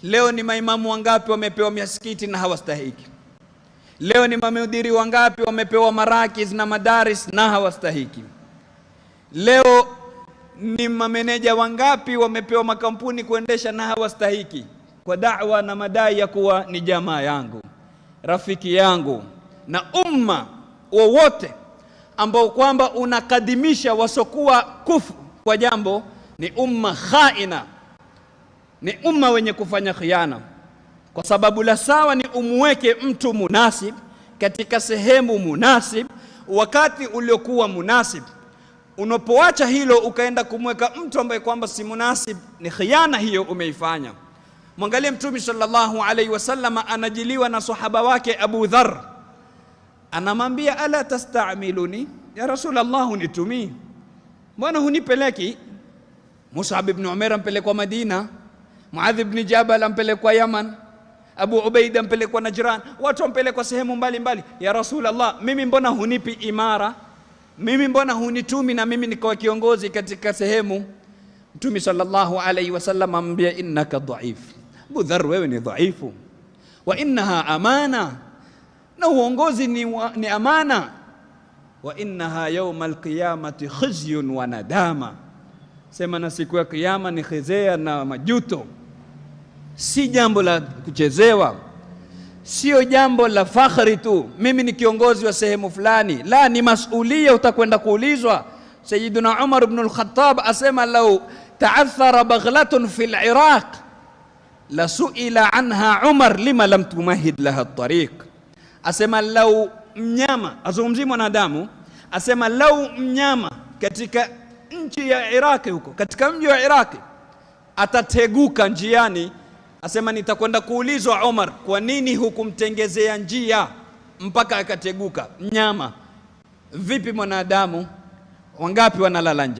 Leo ni maimamu wangapi wamepewa misikiti na hawastahiki? Leo ni mamudiri wangapi wamepewa marakiz na madaris na hawastahiki? Leo ni mameneja wangapi wamepewa makampuni kuendesha na hawastahiki, kwa da'wa na madai ya kuwa ni jamaa yangu, rafiki yangu. Na umma wowote ambao kwamba unakadimisha wasokuwa kufu kwa jambo ni umma khaina, ni umma wenye kufanya khiana. Kwa sababu la sawa ni umweke mtu munasib katika sehemu munasib wakati uliokuwa munasib. Unapoacha hilo ukaenda kumweka mtu ambaye kwamba si munasib, ni khiana hiyo umeifanya. Mwangalie Mtume sallallahu alaihi wasallam anajiliwa na sahaba wake Abu Dharr, anamwambia ala tastamiluni ya Rasulullah, hunitumii, mbona hunipeleki? Mus'ab ibn Umair ampelekwa Madina, Muadh ibn Jabal ampelekwa Yaman, Abu Ubaida ampelekwa Najran, watu ampelekwa sehemu mbalimbali. Ya Rasulullah, mimi mbona hunipi imara? Mimi mbona hunitumi na mimi nikawa kiongozi katika sehemu? Mtume sallallahu alaihi wasallam amwambia innaka dhaif, Abu Dharr, wewe ni dhaifu. Wa innaha amana, na uongozi ni amana. Wa innaha yawma alqiyamati khizyun wa nadama, sema na siku ya kiyama ni khizea na majuto. Si jambo la kuchezewa, sio jambo la fakhari tu, mimi ni kiongozi wa sehemu fulani. La, ni masulia, utakwenda kuulizwa. Sayyiduna Umar ibn al-Khattab asema lau ta'athara baghlatun fil Iraq la su'ila anha Umar lima lam tumahid laha at-tariq. Asema lau mnyama, azungumzi mwanadamu, asema lau mnyama katika nchi ya Iraq, huko katika mji wa Iraq atateguka njiani, asema nitakwenda kuulizwa Umar, kwa nini hukumtengezea njia mpaka akateguka? Mnyama vipi? Mwanadamu wangapi wanalala nje?